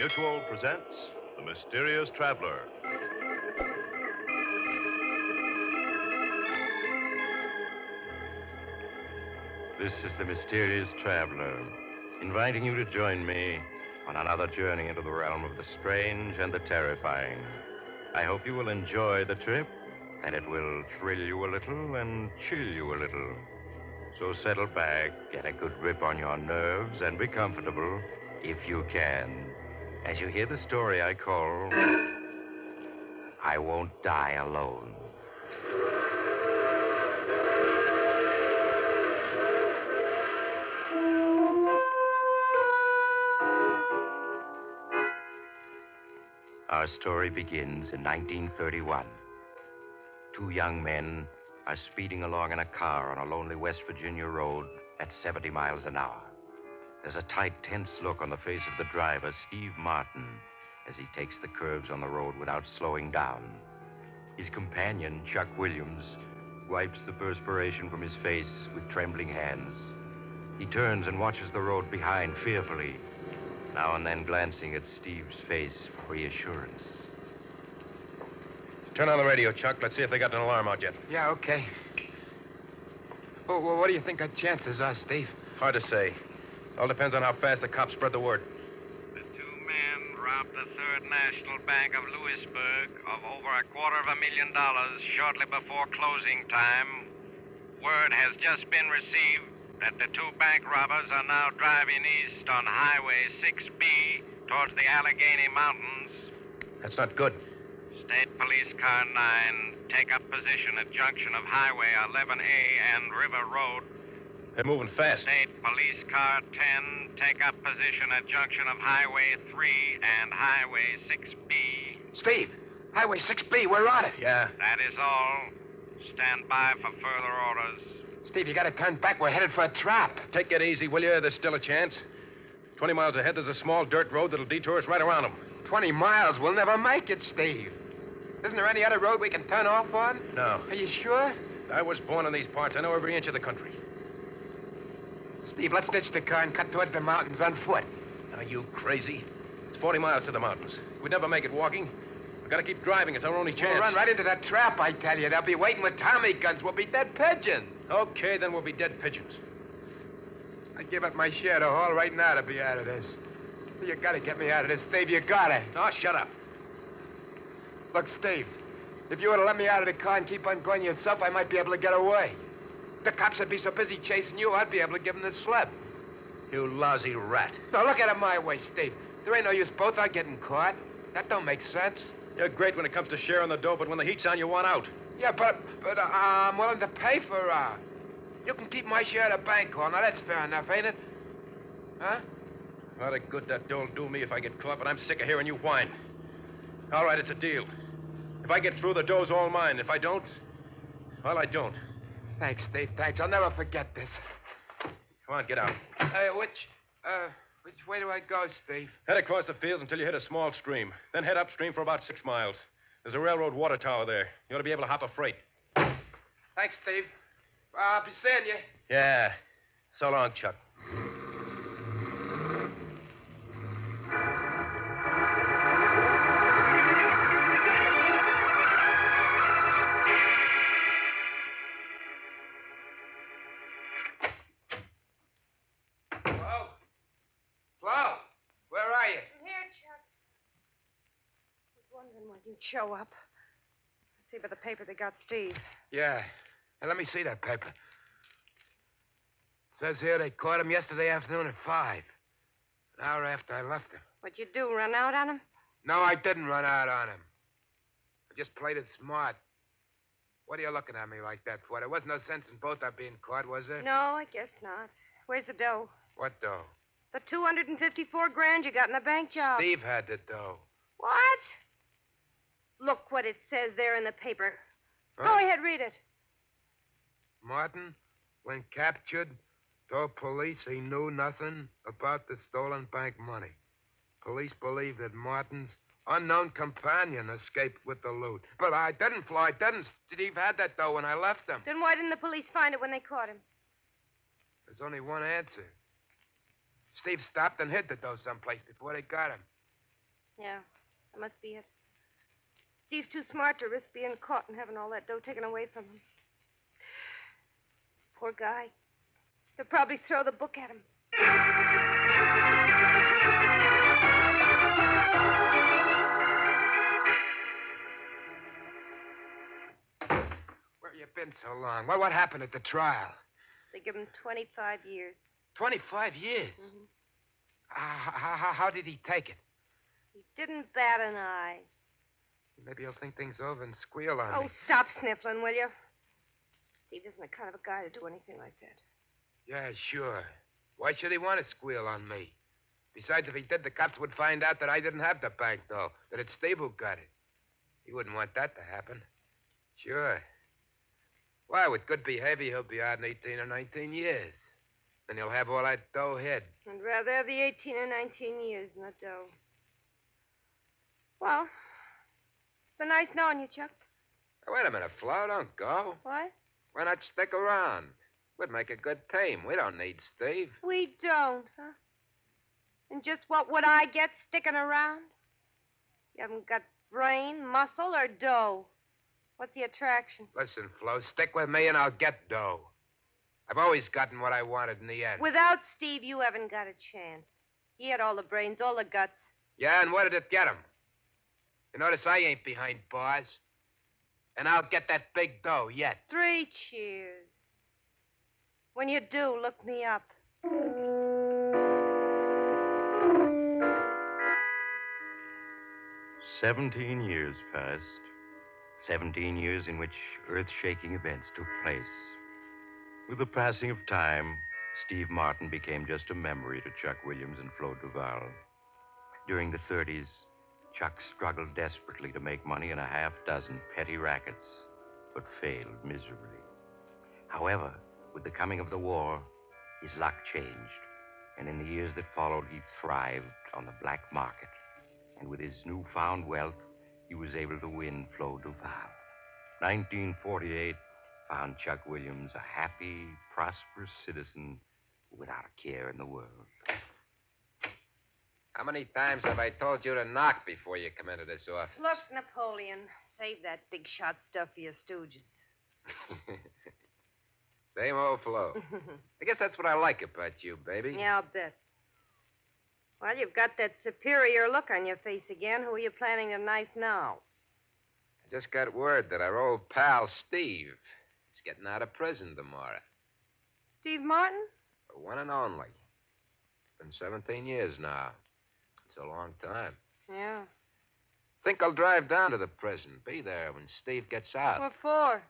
Mutual presents The Mysterious Traveler. This is The Mysterious Traveler, inviting you to join me on another journey into the realm of the strange and the terrifying. I hope you will enjoy the trip, and it will thrill you a little and chill you a little. So settle back, get a good grip on your nerves, and be comfortable, if you can, as you hear the story I call I Won't Die Alone. Our story begins in 1931. Two young men are speeding along in a car on a lonely West Virginia road at 70 miles an hour. There's a tight, tense look on the face of the driver, Steve Martin, as he takes the curves on the road without slowing down. His companion, Chuck Williams, wipes the perspiration from his face with trembling hands. He turns and watches the road behind fearfully, now and then glancing at Steve's face for reassurance. Turn on the radio, Chuck. Let's see if they got an alarm out yet. Yeah, okay. Well, what do you think our chances are, Steve? Hard to say. All depends on how fast the cops spread the word. The two men robbed the Third National Bank of Louisburg of over $250,000 shortly before closing time. Word has just been received that the two bank robbers are now driving east on Highway 6B towards the Allegheny Mountains. That's not good. State Police Car 9 take up position at junction of Highway 11A and River Road. They're moving fast. State Police Car 10 take up position at junction of Highway 3 and Highway 6B. Steve, Highway 6B, we're on it. Yeah. That is all. Stand by for further orders. Steve, you gotta turn back. We're headed for a trap. Take it easy, will you? There's still a chance. 20 miles ahead, there's a small dirt road that'll detour us right around them. 20 miles. We'll never make it, Steve. Isn't there any other road we can turn off on? No. Are you sure? I was born in these parts. I know every inch of the country. Steve, let's ditch the car and cut toward the mountains on foot. Are you crazy? It's 40 miles to the mountains. We'd never make it walking. We've got to keep driving. It's our only chance. We'll run right into that trap, I tell you. They'll be waiting with Tommy guns. We'll be dead pigeons. Okay, then we'll be dead pigeons. I'd give up my share to haul right now to be out of this. You gotta get me out of this, Steve. You gotta. Oh, shut up. Look, Steve, if you were to let me out of the car and keep on going yourself, I might be able to get away. The cops would be so busy chasing you, I'd be able to give them the slip. You lousy rat. Now, look at it my way, Steve. There ain't no use both are getting caught. That don't make sense. You're great when it comes to sharing the dough, but when the heat's on, you want out. Yeah, but I'm willing to pay for you can keep my share of the bank haul. Now, that's fair enough, ain't it? Huh? A lot of good that dought'll do me if I get caught, but I'm sick of hearing you whine. All right, it's a deal. If I get through, the dough's all mine. If I don't, well, I don't. Thanks, Steve, thanks. I'll never forget this. Come on, get out. Which way do I go, Steve? Head across the fields until you hit a small stream. Then head upstream for about 6 miles. There's a railroad water tower there. You ought to be able to hop a freight. Thanks, Steve. I'll be seeing you. Yeah. So long, Chuck. Flo, where are you? I'm here, Chuck. I was wondering when you'd show up. See by the paper they got Steve. Yeah. Hey, let me see that paper. It says here they caught him yesterday afternoon at 5. An hour after I left him. What'd you do, run out on him? No, I didn't run out on him. I just played it smart. What are you looking at me like that for? There wasn't no sense in both our being caught, was there? No, I guess not. Where's the dough? What dough? The $254,000 you got in the bank job. Steve had the dough. What? Look what it says there in the paper. Huh? Go ahead, read it. Martin, when captured, told police he knew nothing about the stolen bank money. Police believe that Martin's unknown companion escaped with the loot. But I didn't, Flo. I didn't. Steve had that dough when I left him. Then why didn't the police find it when they caught him? There's only one answer. Steve stopped and hid the dough someplace before they got him. Yeah, that must be it. Steve's too smart to risk being caught and having all that dough taken away from him. Poor guy. They'll probably throw the book at him. Where you been so long? What happened at the trial? They give him 25 years. 25 years? Mm-hmm. How did he take it? He didn't bat an eye. Maybe he'll think things over and squeal on Oh, me. stop sniffling, will you? Steve isn't the kind of a guy to do anything like that. Yeah, sure. Why should he want to squeal on me? Besides, if he did, the cops would find out that I didn't have the bank, though, that it's Steve who got it. He wouldn't want that to happen. Sure. Why, with good behavior, he'll be out in 18 or 19 years. Then he'll have all that dough hid. I'd rather have the 18 or 19 years than the dough. Well, it's been nice knowing you, Chuck. Now, wait a minute, Flo. Don't go. What? Why not stick around? We'd make a good team. We don't need Steve. We don't, huh? And just what would I get sticking around? You haven't got brain, muscle, or dough. What's the attraction? Listen, Flo, stick with me and I'll get dough. I've always gotten what I wanted in the end. Without Steve, you haven't got a chance. He had all the brains, all the guts. Yeah, and what did it get him? You notice I ain't behind bars. And I'll get that big dough yet. 3 cheers. When you do, look me up. 17 years passed. 17 years in which earth-shaking events took place. With the passing of time, Steve Martin became just a memory to Chuck Williams and Flo Duval. During the 30s, Chuck struggled desperately to make money in a half dozen petty rackets, but failed miserably. However, with the coming of the war, his luck changed, and in the years that followed, he thrived on the black market. And with his newfound wealth, he was able to win Flo Duval. 1948 found Chuck Williams a happy, prosperous citizen without a care in the world. How many times have I told you to knock before you come into this office? Look, Napoleon, save that big shot stuff for your stooges. Same old Flo. I guess that's what I like about you, baby. Yeah, I'll bet. Well, you've got that superior look on your face again. Who are you planning to knife now? I just got word that our old pal, Steve, is getting out of prison tomorrow. Steve Martin? The one and only. It's been 17 years now. It's a long time. Yeah. Think I'll drive down to the prison, be there when Steve gets out. What for?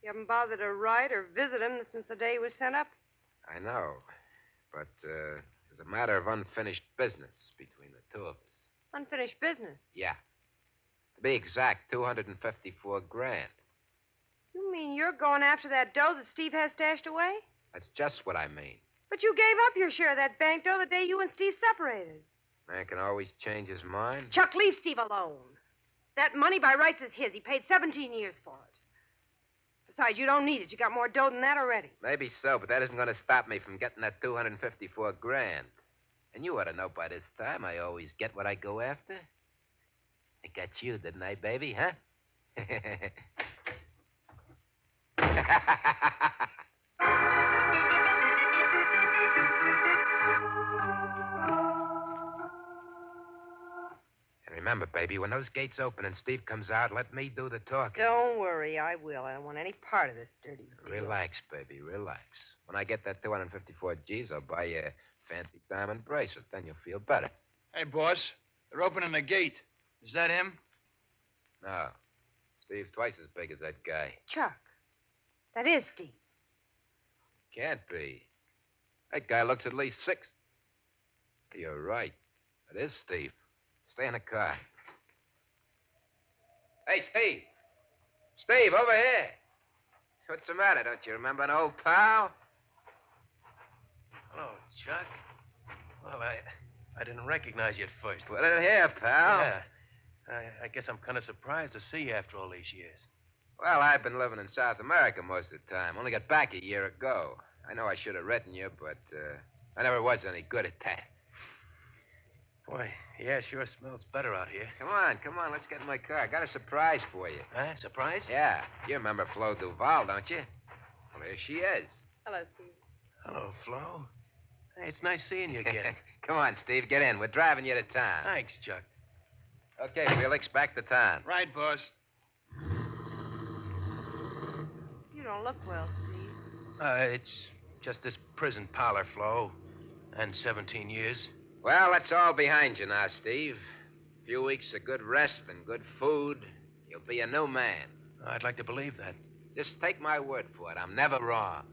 You haven't bothered to write or visit him since the day he was sent up? I know. But there's a matter of unfinished business between the two of us. Unfinished business? Yeah. To be exact, 254 grand. You mean you're going after that dough that Steve has stashed away? That's just what I mean. But you gave up your share of that bank dough the day you and Steve separated. Man can always change his mind. Chuck, leave Steve alone. That money by rights is his. He paid 17 years for it. Besides, you don't need it. You got more dough than that already. Maybe so, but that isn't going to stop me from getting that 254 grand. And you ought to know by this time I always get what I go after. I got you, didn't I, baby, huh? And remember, baby, when those gates open and Steve comes out, let me do the talking. Don't worry, I will. I don't want any part of this dirty deal. Relax, baby, relax. When I get that 254 G's, I'll buy you a fancy diamond bracelet. Then you'll feel better. Hey, boss. They're opening the gate. Is that him? No. Steve's twice as big as that guy. Chuck, that is Steve. Can't be. That guy looks at least 6. You're right. It is Steve. Stay in the car. Hey, Steve. Steve, over here. What's the matter? Don't you remember an old pal? Hello, Chuck. Well, I didn't recognize you at first. Put it here, pal. Yeah. I guess I'm kind of surprised to see you after all these years. Well, I've been living in South America most of the time. Only got back a year ago. I know I should have written you, but I never was any good at that. Boy, yeah, sure smells better out here. Come on, let's get in my car. I got a surprise for you. Huh? Surprise? Yeah, you remember Flo Duval, don't you? Well, there she is. Hello, Steve. Hello, Flo. Hey, it's nice seeing you again. Come on, Steve, get in. We're driving you to town. Thanks, Chuck. Okay, Felix, back to town. Right, boss. You don't look well, Steve. It's just this prison parlor, Flo. And 17 years. Well, that's all behind you now, Steve. A few weeks of good rest and good food. You'll be a new man. I'd like to believe that. Just take my word for it. I'm never wrong.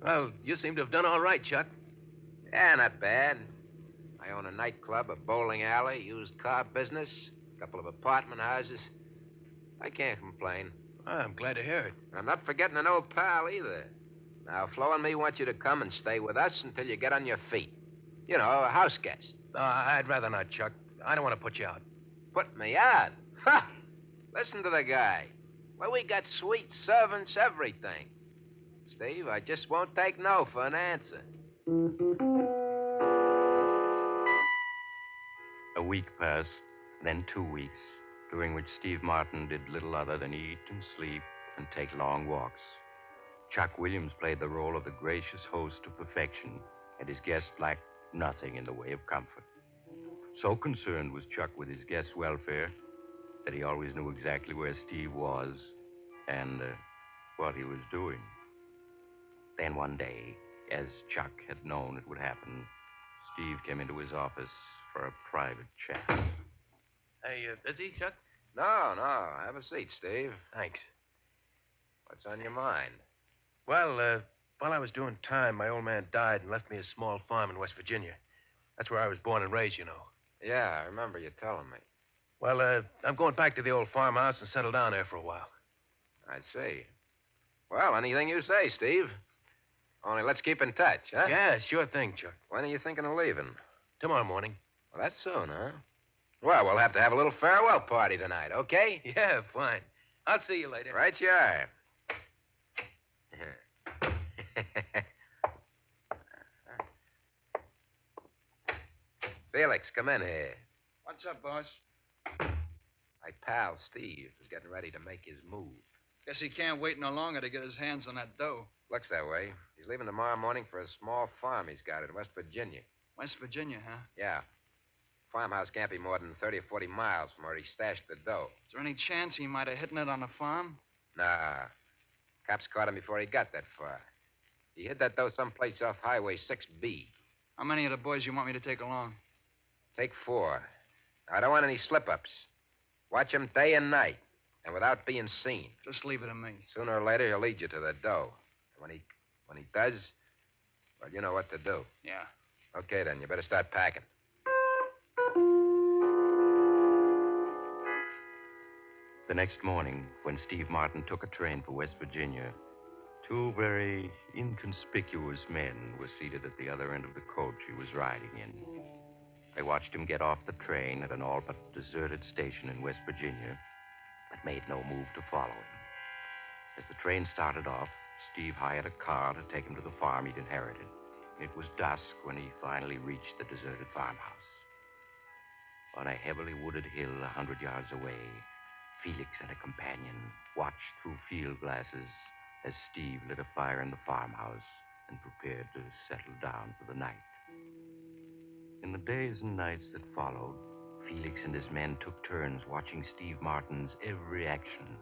Well, you seem to have done all right, Chuck. Yeah, not bad. I own a nightclub, a bowling alley, used car business, a couple of apartment houses. I can't complain. I'm glad to hear it. I'm not forgetting an old pal either. Now, Flo and me want you to come and stay with us until you get on your feet. You know, a house guest. I'd rather not, Chuck. I don't want to put you out. Put me out? Ha! Listen to the guy. Well, we got suite servants, everything. Steve, I just won't take no for an answer. A week passed, then 2 weeks, during which Steve Martin did little other than eat and sleep and take long walks. Chuck Williams played the role of the gracious host to perfection, and his guests lacked nothing in the way of comfort. So concerned was Chuck with his guests' welfare that he always knew exactly where Steve was and what he was doing. Then one day, as Chuck had known it would happen, Steve came into his office for a private chat. Hey, busy, Chuck? No. Have a seat, Steve. Thanks. What's on your mind? Well, while I was doing time, my old man died and left me a small farm in West Virginia. That's where I was born and raised, you know. Yeah, I remember you telling me. Well, I'm going back to the old farmhouse and settle down there for a while. I see. Well, anything you say, Steve. Only let's keep in touch, huh? Yeah, sure thing, Chuck. When are you thinking of leaving? Tomorrow morning. Well, that's soon, huh? Well, we'll have to have a little farewell party tonight, okay? Yeah, fine. I'll see you later. Right you are. Felix, come in here. What's up, boss? My pal, Steve, is getting ready to make his move. Guess he can't wait no longer to get his hands on that dough. Looks that way. He's leaving tomorrow morning for a small farm he's got in West Virginia. West Virginia, huh? Yeah. Farmhouse can't be more than 30 or 40 miles from where he stashed the dough. Is there any chance he might have hidden it on the farm? Nah. Cops caught him before he got that far. He hid that dough someplace off Highway 6B. How many of the boys you want me to take along? Take 4. I don't want any slip-ups. Watch him day and night, and without being seen. Just leave it to me. Sooner or later, he'll lead you to the dough. When he does, well, you know what to do. Yeah. Okay, then. You better start packing. The next morning, when Steve Martin took a train for West Virginia, 2 very inconspicuous men were seated at the other end of the coach he was riding in. They watched him get off the train at an all but deserted station in West Virginia, but made no move to follow him. As the train started off, Steve hired a car to take him to the farm he'd inherited. It was dusk when he finally reached the deserted farmhouse. On a heavily wooded hill 100 yards away, Felix and a companion watched through field glasses as Steve lit a fire in the farmhouse and prepared to settle down for the night. In the days and nights that followed, Felix and his men took turns watching Steve Martin's every action.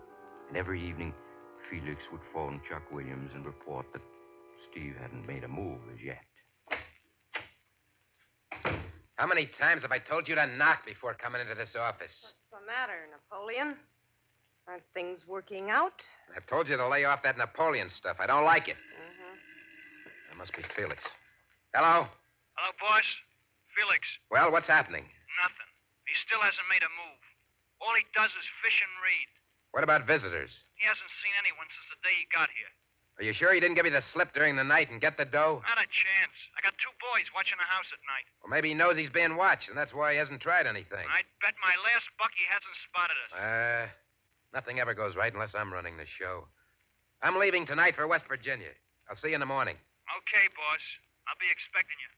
And every evening, Felix would phone Chuck Williams and report that Steve hadn't made a move as yet. How many times have I told you to knock before coming into this office? What's the matter, Napoleon? Aren't things working out? I've told you to lay off that Napoleon stuff. I don't like it. Mm-hmm. That must be Felix. Hello? Hello, boss. Felix. Well, what's happening? Nothing. He still hasn't made a move. All he does is fish and read. What about visitors? He hasn't seen anyone since the day he got here. Are you sure he didn't give you the slip during the night and get the dough? Not a chance. I got 2 boys watching the house at night. Well, maybe he knows he's being watched, and that's why he hasn't tried anything. I'd bet my last buck he hasn't spotted us. Nothing ever goes right unless I'm running the show. I'm leaving tonight for West Virginia. I'll see you in the morning. Okay, boss. I'll be expecting you.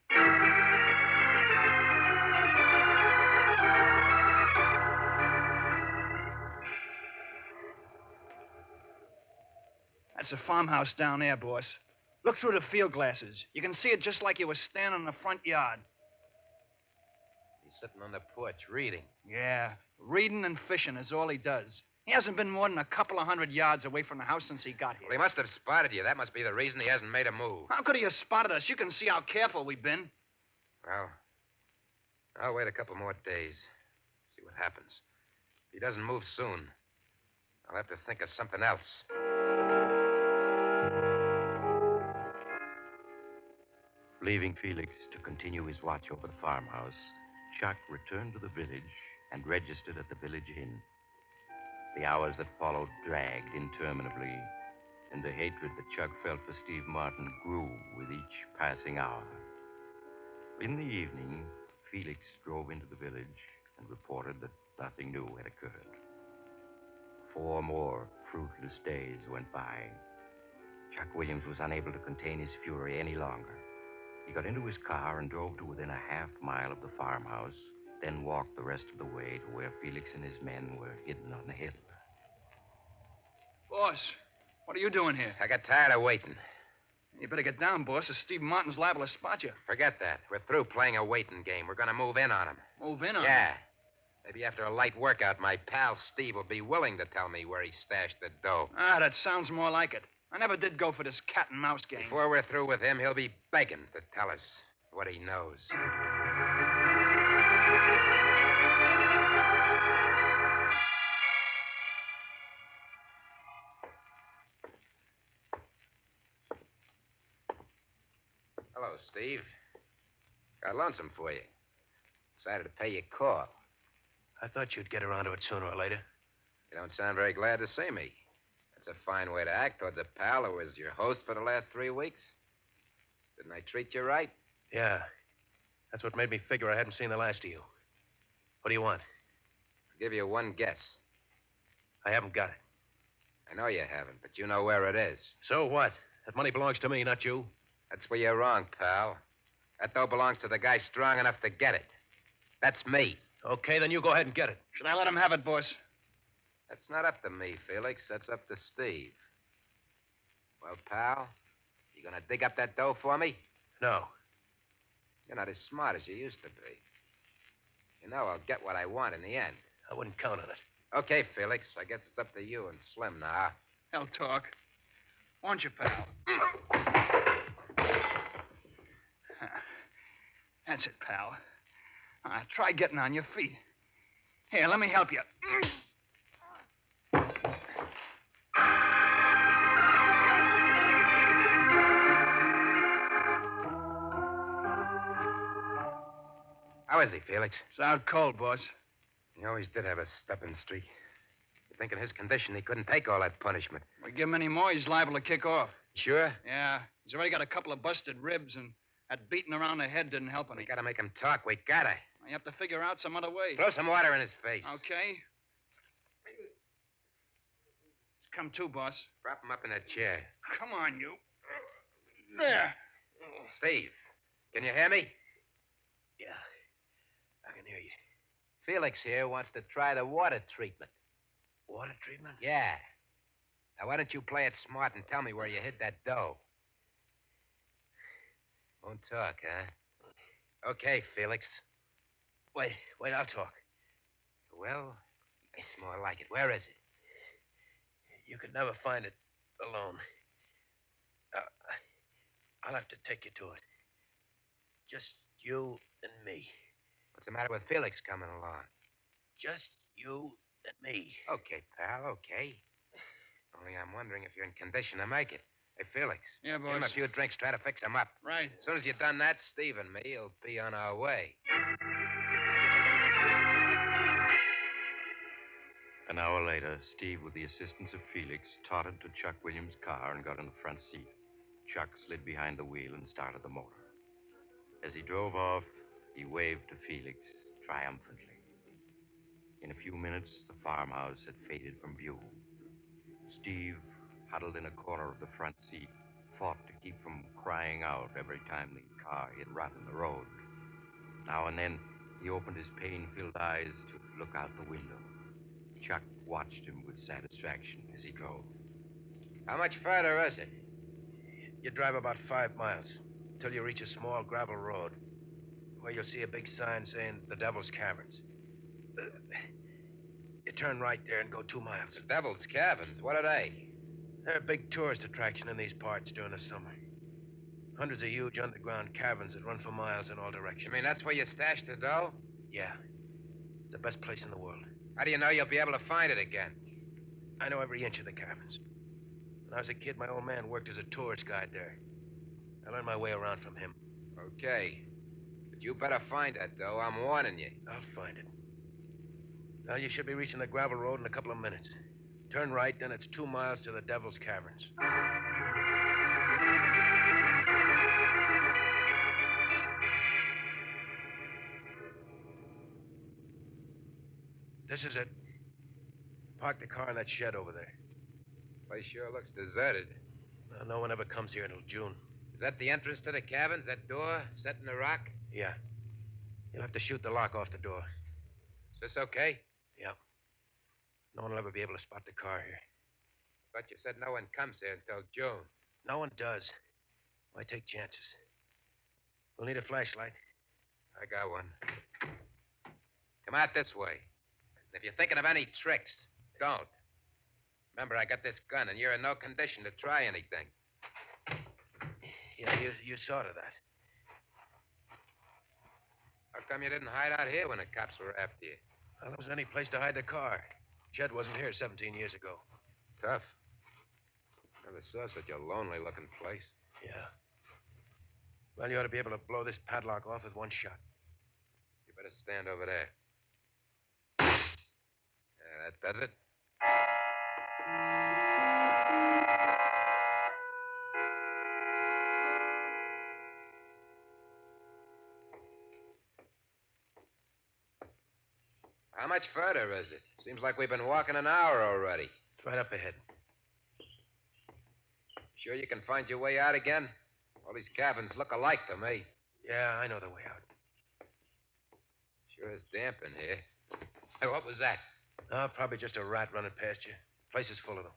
That's a farmhouse down there, boss. Look through the field glasses. You can see it just like you were standing in the front yard. He's sitting on the porch reading. Yeah, reading and fishing is all he does. He hasn't been more than a couple of 100 yards away from the house since he got here. Well, he must have spotted you. That must be the reason he hasn't made a move. How could he have spotted us? You can see how careful we've been. Well, I'll wait a couple more days. See what happens. If he doesn't move soon, I'll have to think of something else. Leaving Felix to continue his watch over the farmhouse, Chuck returned to the village and registered at the village inn. The hours that followed dragged interminably, and the hatred that Chuck felt for Steve Martin grew with each passing hour. In the evening, Felix drove into the village and reported that nothing new had occurred. 4 more fruitless days went by. Chuck Williams was unable to contain his fury any longer. He got into his car and drove to within a half-mile of the farmhouse, then walked the rest of the way to where Felix and his men were hidden on the hill. Boss, what are you doing here? I got tired of waiting. You better get down, boss, or Steve Martin's liable to spot you. Forget that. We're through playing a waiting game. We're going to move in on him. Move in on Yeah. him. Maybe after a light workout, my pal Steve will be willing to tell me where he stashed the dough. Ah, that sounds more like it. I never did go for this cat and mouse game. Before we're through with him, he'll be begging to tell us what he knows. Hello, Steve. Got lonesome for you. Decided to pay your call. I thought you'd get around to it sooner or later. You don't sound very glad to see me. That's a fine way to act towards a pal who was your host for the last 3 weeks. Didn't I treat you right? Yeah. That's what made me figure I hadn't seen the last of you. What do you want? I'll give you one guess. I haven't got it. I know you haven't, but you know where it is. So what? That money belongs to me, not you. That's where you're wrong, pal. That dough belongs to the guy strong enough to get it. That's me. Okay, then you go ahead and get it. Should I let him have it, boss? That's not up to me, Felix. That's up to Steve. Well, pal, you gonna dig up that dough for me? No. You're not as smart as you used to be. You know I'll get what I want in the end. I wouldn't count on it. Okay, Felix. I guess it's up to you and Slim now. Hell talk. Won't you, pal? That's it, pal. Try getting on your feet. Here, let me help you. How is he, Felix? It's out cold, boss. He always did have a stepping streak. You think in his condition he couldn't take all that punishment? We give him any more, he's liable to kick off. Sure? Yeah, he's already got a couple of busted ribs, and that beating around the head didn't help any. We gotta make him talk. We gotta. You have to figure out some other way. Throw some water in his face. Okay. Let's come to, boss. Prop him up in a chair. Come on, you. There. Steve, can you hear me? Yeah. I can hear you. Felix here wants to try the water treatment. Water treatment? Yeah. Now, why don't you play it smart and tell me where you hid that dough? Won't talk, huh? Okay, Felix. Wait, I'll talk. Well, it's more like it. Where is it? You could never find it alone. I'll have to take you to it. Just you and me. What's the matter with Felix coming along? Just you and me. Okay, pal, okay. Only I'm wondering if you're in condition to make it. Hey, Felix. Yeah, Give him boss. a few drinks, try to fix him up. Right. As soon as you've done that, Steve and me will be on our way. An hour later, Steve, with the assistance of Felix, tottered to Chuck Williams' car and got in the front seat. Chuck slid behind the wheel and started the motor. As he drove off, he waved to Felix triumphantly. In a few minutes, the farmhouse had faded from view. Steve, huddled in a corner of the front seat, fought to keep from crying out every time the car hit rut in the road. Now and then, He opened his pain-filled eyes to look out the window. Chuck watched him with satisfaction as he drove. How much further is it? You drive about 5 miles until you reach a small gravel road where you'll see a big sign saying the Devil's Caverns. You turn right there and go 2 miles. The Devil's Caverns? What are they? They're a big tourist attraction in these parts during the summer. Hundreds of huge underground caverns that run for miles in all directions. You mean that's where you stashed the dough? Yeah. It's the best place in the world. How do you know you'll be able to find it again? I know every inch of the caverns. When I was a kid, my old man worked as a tourist guide there. I learned my way around from him. Okay. But you better find that dough. I'm warning you. I'll find it. Now, you should be reaching the gravel road in a couple of minutes. Turn right, then it's 2 miles to the Devil's Caverns. This is it. Park the car in that shed over there. Place sure looks deserted. Well, no one ever comes here until June. Is that the entrance to the caverns, that door set in the rock? Yeah. You'll have to shoot the lock off the door. Is this okay? Yeah. No one will ever be able to spot the car here. But you said no one comes here until June. No one does. Why take chances? We'll need a flashlight. I got one. Come out this way. And if you're thinking of any tricks, don't. Remember, I got this gun, and you're in no condition to try anything. Yeah, you saw to that. How come you didn't hide out here when the cops were after you? Well, there wasn't any place to hide the car. Shed wasn't here 17 years ago. Tough. Never saw such a lonely-looking place. Yeah. Well, you ought to be able to blow this padlock off with one shot. You better stand over there. Yeah, that does it. How much further is it? Seems like we've been walking an hour already. It's right up ahead. Sure you can find your way out again? All these cabins look alike to me. Yeah, I know the way out. Sure is damp in here. Hey, what was that? Oh, probably just a rat running past you. Place is full of them.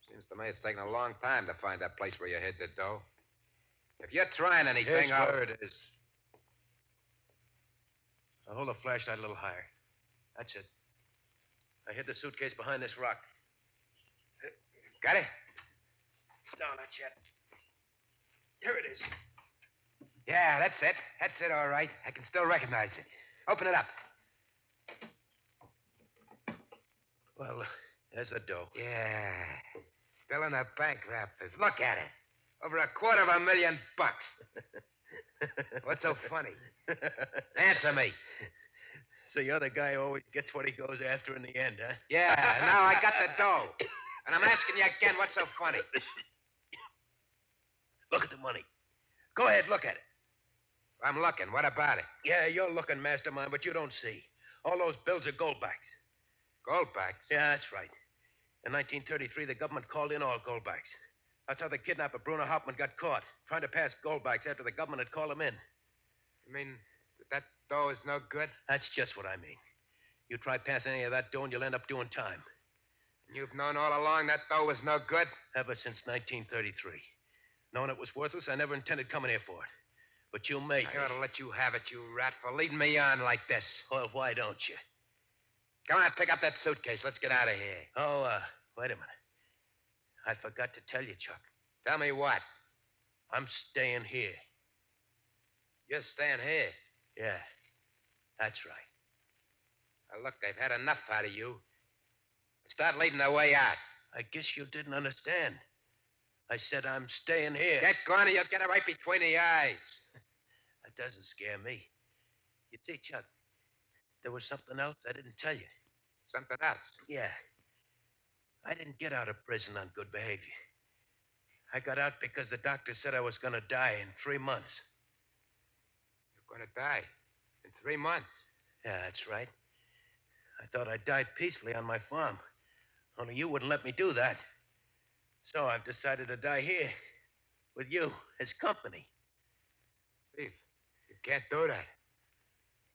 Seems to me it's taken a long time to find that place where you hid the dough. If you're trying anything, Here's I'll... where it is. Now hold the flashlight a little higher. That's it. I hid the suitcase behind this rock. Got it? No, not yet. Here it is. Yeah, that's it. That's it, all right. I can still recognize it. Open it up. Well, there's the dough. Yeah. Still in the bank wrappers. Look at it. Over $250,000. What's so funny? Answer me. So you're the guy who always gets what he goes after in the end, huh? Yeah, now I got the dough. And I'm asking you again, what's so funny? Look at the money. Go ahead, look at it. I'm looking. What about it? Yeah, you're looking, mastermind, but you don't see. All those bills are goldbacks. Goldbacks? Yeah, that's right. In 1933, the government called in all goldbacks. That's how the kidnapper Bruno Hauptmann got caught, trying to pass goldbacks after the government had called him in. You mean that dough is no good? That's just what I mean. You try passing any of that dough and you'll end up doing time. You've known all along that dough was no good? Ever since 1933. Knowing it was worthless, I never intended coming here for it. But you made me. I ought to let you have it, you rat, for leading me on like this. Well, why don't you? Come on, pick up that suitcase. Let's get out of here. Oh, wait a minute. I forgot to tell you, Chuck. Tell me what? I'm staying here. You're staying here. Yeah, that's right. Now, look, I've had enough out of you. Start leading the way out. I guess you didn't understand. I said I'm staying here. Get going or you'll get it right between the eyes. That doesn't scare me. You see, Chuck, there was something else I didn't tell you. Something else? Yeah. I didn't get out of prison on good behavior. I got out because the doctor said I was going to die in 3 months. You're going to die in 3 months? Yeah, that's right. I thought I'd die peacefully on my farm. Only you wouldn't let me do that. So I've decided to die here with you as company. Steve, can't do that.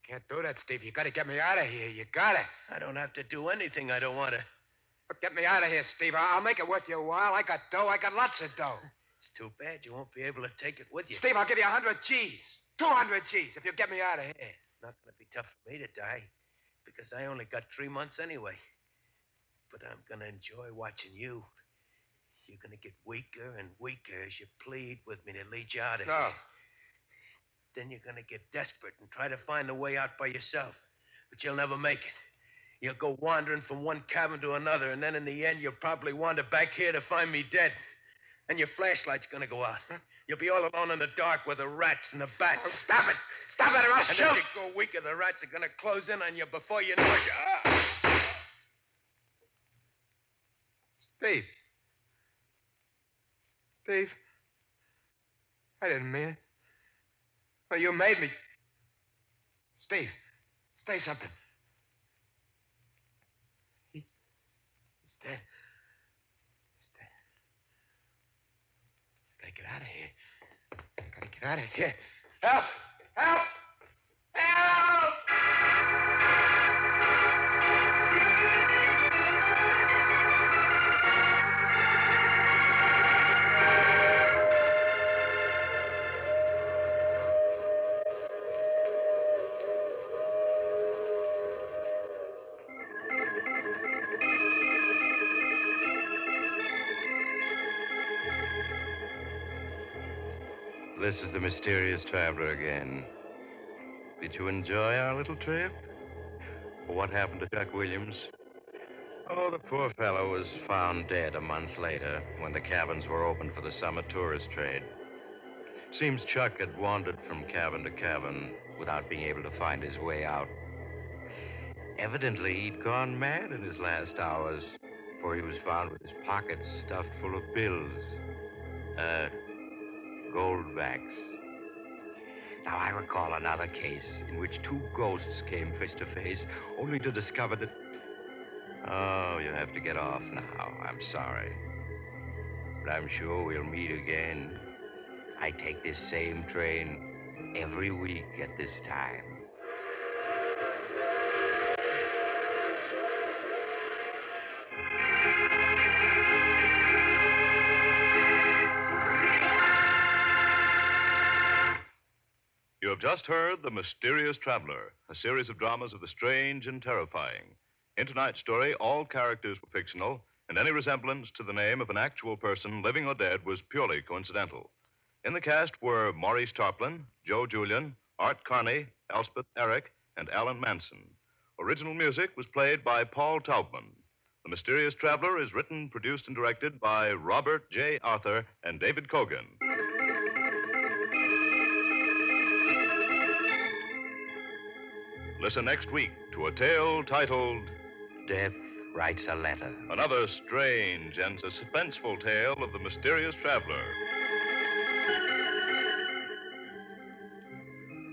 Can't do that, Steve. You gotta get me out of here. You gotta. I don't have to do anything I don't want to. But get me out of here, Steve. I'll make it worth your while. I got dough. I got lots of dough. It's too bad you won't be able to take it with you. Steve, I'll give you 100 G's. 200 G's if you get me out of here. It's not going to be tough for me to die because I only got 3 months anyway. But I'm going to enjoy watching you. You're going to get weaker and weaker as you plead with me to lead you out of No. here. Then you're going to get desperate and try to find a way out by yourself. But you'll never make it. You'll go wandering from one cabin to another, and then in the end, you'll probably wander back here to find me dead. And your flashlight's going to go out. You'll be all alone in the dark with the rats and the bats. Oh, stop it! Stop it or I'll And shoot! as you go weaker, the rats are going to close in on you before you know it. Steve. Steve. I didn't mean it. Well, you made me. Steve, say something. He's dead. He's dead. Gotta get out of here. Gotta get out of here. Help! Help! Help! This is the mysterious traveler again. Did you enjoy our little trip? What happened to Chuck Williams? Oh, the poor fellow was found dead a month later when the cabins were open for the summer tourist trade. Seems Chuck had wandered from cabin to cabin without being able to find his way out. Evidently, he'd gone mad in his last hours, for he was found with his pockets stuffed full of bills. Goldbacks. Now, I recall another case in which 2 ghosts came face to face, only to discover that... Oh, you have to get off now. I'm sorry. But I'm sure we'll meet again. I take this same train every week at this time. You have just heard The Mysterious Traveler, a series of dramas of the strange and terrifying. In tonight's story, all characters were fictional, and any resemblance to the name of an actual person, living or dead, was purely coincidental. In the cast were Maurice Tarplin, Joe Julian, Art Carney, Elspeth Eric, and Alan Manson. Original music was played by Paul Taubman. The Mysterious Traveler is written, produced, and directed by Robert J. Arthur and David Cogan. Listen next week to a tale titled Death Writes a Letter. Another Strange and Suspenseful Tale of the Mysterious Traveler.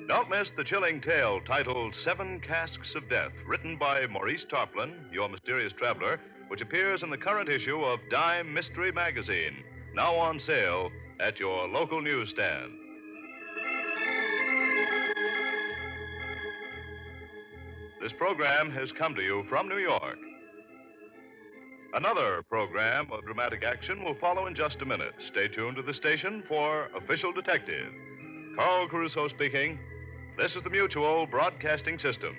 Don't miss the chilling tale titled 7 Casks of Death, written by Maurice Tarplin, your mysterious traveler, which appears in the current issue of Dime Mystery Magazine, now on sale at your local newsstand. This program has come to you from New York. Another program of dramatic action will follow in just a minute. Stay tuned to the station for Official Detective. Carl Caruso speaking. This is the Mutual Broadcasting System.